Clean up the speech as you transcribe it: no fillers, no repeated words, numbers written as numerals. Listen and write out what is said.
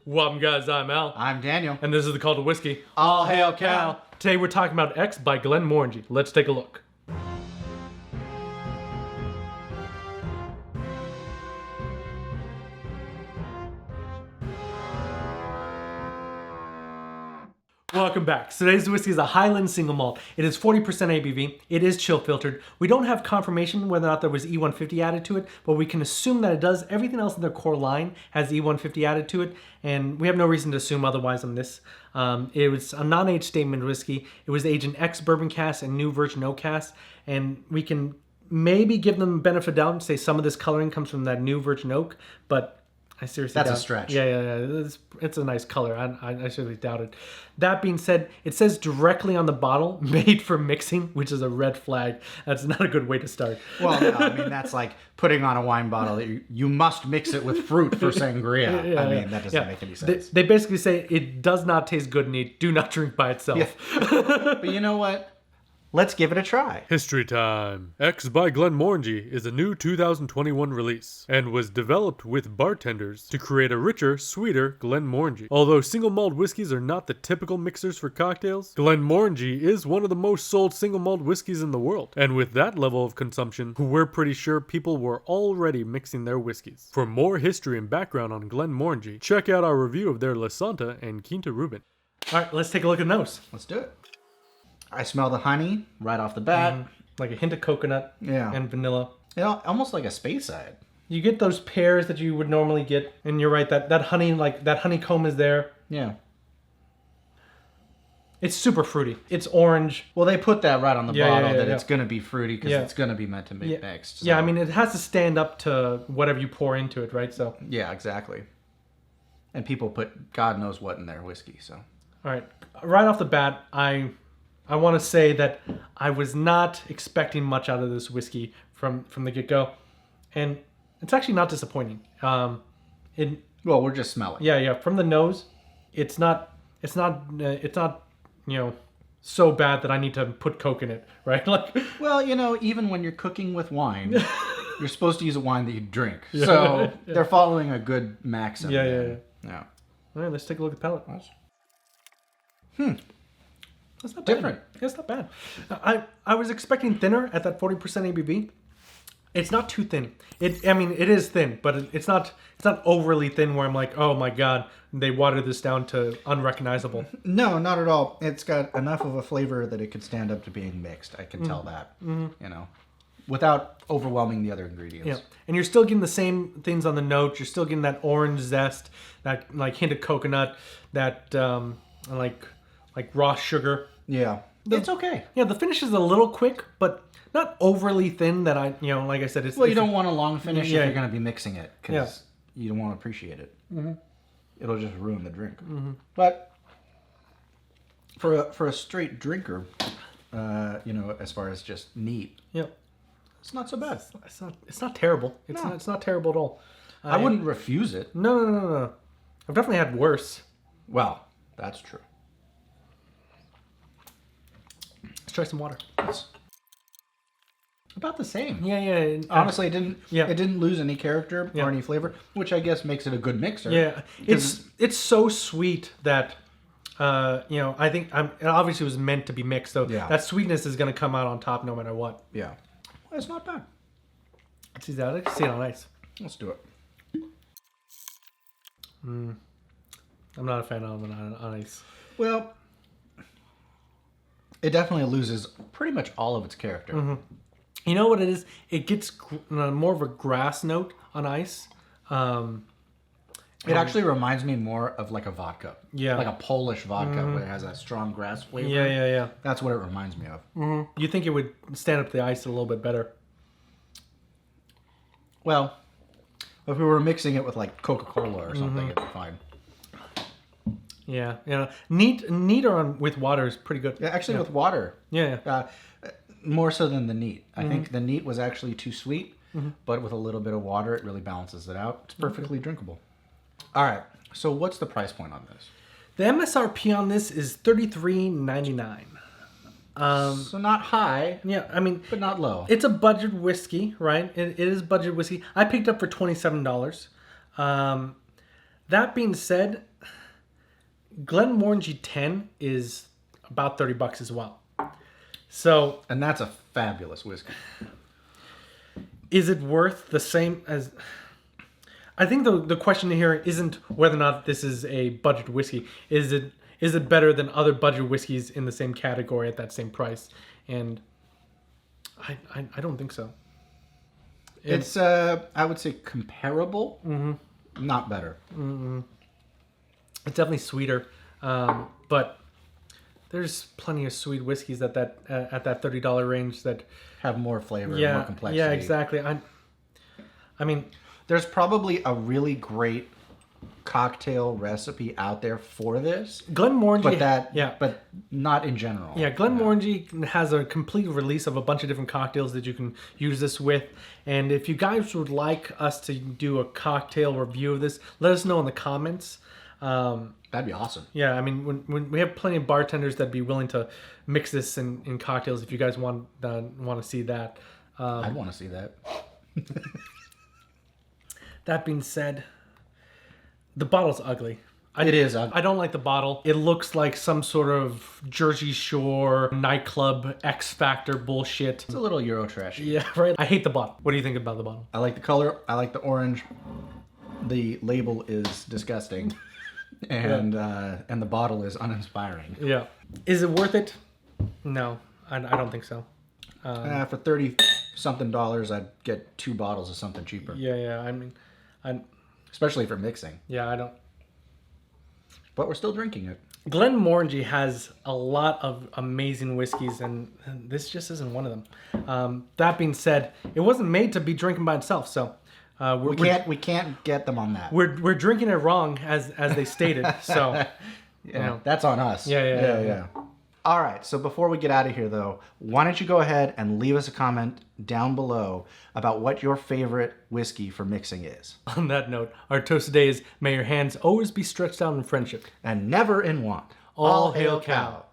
Welcome, guys. I'm Al. I'm Daniel. And this is the Call to Whiskey. All hail Cal. Today we're talking about X by Glenmorangie. Let's take a look. Welcome back. Today's whiskey is a Highland single malt. It is 40% ABV. It is chill filtered. We don't have confirmation whether or not there was E150 added to it, but we can assume that it does. Everything else in their core line has E150 added to it, and we have no reason to assume otherwise on this. It was a non-aged statement whiskey. It was aged in ex-bourbon cask and new virgin oak cask, and we can maybe give them benefit of doubt and say some of this coloring comes from that new virgin oak, but I seriously That's doubt. a stretch. Yeah. It's a nice color. I seriously doubt it. That being said, it says directly on the bottle, made for mixing, which is a red flag. That's not a good way to start. Well, no, I mean, that's like putting on a wine bottle that you must mix it with fruit for sangria. That doesn't make any sense. They basically say it does not taste good neat. Do not drink by itself. Yeah. But you know what? Let's give it a try. History time. X by Glenmorangie is a new 2021 release and was developed with bartenders to create a richer, sweeter Glenmorangie. Although single malt whiskeys are not the typical mixers for cocktails, Glenmorangie is one of the most sold single malt whiskeys in the world. And with that level of consumption, we're pretty sure people were already mixing their whiskeys. For more history and background on Glenmorangie, check out our review of their Lasanta and Quinta Ruban. All right, let's take a look at the nose. Let's do it. I smell the honey right off the bat. Like a hint of coconut and vanilla. You know, almost like a Speyside. You get those pears that you would normally get, and you're right, that honey, like that honeycomb is there. Yeah. It's super fruity. It's orange. Well, they put that right on the bottle that it's going to be fruity because it's going to be meant to be mixed. So. Yeah, I mean, it has to stand up to whatever you pour into it, right? So. Yeah, exactly. And people put God knows what in their whiskey, so. All right. Right off the bat, I want to say that I was not expecting much out of this whiskey from the get-go, and it's actually not disappointing. Well, we're just smelling. Yeah. From the nose, it's not so bad that I need to put Coke in it, right? Like, well, even when you're cooking with wine, you're supposed to use a wine that you drink. So they're following a good maxim. Yeah. All right, let's take a look at the palate. That's not different. Bad. It's not bad. I was expecting thinner at that 40% ABV. It's not too thin. It is thin, but it's not overly thin where I'm like, oh my god, they watered this down to unrecognizable. No, not at all. It's got enough of a flavor that it could stand up to being mixed. I can tell that. Without overwhelming the other ingredients. Yeah, and you're still getting the same things on the notes. You're still getting that orange zest, that like hint of coconut, that like raw sugar. Yeah. It's okay. Yeah, the finish is a little quick, but not overly thin that like I said, it's... Well, you don't want a long finish if you're going to be mixing it, because you don't want to appreciate it. It'll just ruin the drink. But for a straight drinker, as far as just neat, it's not so bad. It's not terrible. It's not terrible at all. I wouldn't refuse it. No. I've definitely had worse. Well, that's true. Let's try some water. It's about the same. Yeah. Honestly, it didn't lose any character or any flavor, which I guess makes it a good mixer. Yeah, it's so sweet that I think it obviously was meant to be mixed, so that sweetness is going to come out on top no matter what. Yeah, well, it's not bad. Let's see that. I can see it on ice. Let's do it. I'm not a fan of it on ice. Well, it definitely loses pretty much all of its character. You know what it is? It gets more of a grass note on ice. It actually reminds me more of like a vodka. Yeah. Like a Polish vodka where it has a strong grass flavor. Yeah. That's what it reminds me of. You think it would stand up to the ice a little bit better? Well, if we were mixing it with like Coca-Cola or something, it'd be fine. Yeah. Neat on with water is pretty good. Yeah, actually with water. Yeah. More so than the neat. I think the neat was actually too sweet, but with a little bit of water, it really balances it out. It's perfectly drinkable. All right. So what's the price point on this? The MSRP on this is $33.99. So not high. Yeah, I mean, but not low. It's a budget whiskey, right? It is budget whiskey. I picked up for $27. That being said, Glenmorangie 10 is about $30 as well. So And that's a fabulous whiskey. is it worth the same as... I think the question here isn't whether or not this is a budget whiskey. Is it better than other budget whiskeys in the same category at that same price? And I don't think so. It's I would say comparable, not better. It's definitely sweeter, but there's plenty of sweet whiskeys at that $30 range that Have more flavor, more complexity. Yeah, exactly. I mean, There's probably a really great cocktail recipe out there for this, Glenmorangie, but not in general. Yeah, Glenmorangie has a complete release of a bunch of different cocktails that you can use this with. And if you guys would like us to do a cocktail review of this, let us know in the comments. That'd be awesome. Yeah, I mean, when we have plenty of bartenders that'd be willing to mix this in cocktails. If you guys want to see that, I'd want to see that. That being said, the bottle's ugly. It is ugly. I don't like the bottle. It looks like some sort of Jersey Shore nightclub X Factor bullshit. It's a little Euro trash. Yeah, right. I hate the bottle. What do you think about the bottle? I like the color. I like the orange. The label is disgusting, and the bottle is uninspiring. Yeah. Is it worth it? No, I don't think so. For $30-something, I'd get 2 bottles of something cheaper. Yeah. I mean, Especially for mixing. yeah, I don't. But we're still drinking it. Glenmorangie has a lot of amazing whiskeys, and this just isn't one of them. That being said, it wasn't made to be drinking by itself, so We can't get them on that. we're drinking it wrong as they stated. So Yeah, that's on us. Yeah. All right, so before we get out of here, though, why don't you go ahead and leave us a comment down below about what your favorite whiskey for mixing is. on that note, our toast today is: may your hands always be stretched out in friendship. And never in want. All hail cow.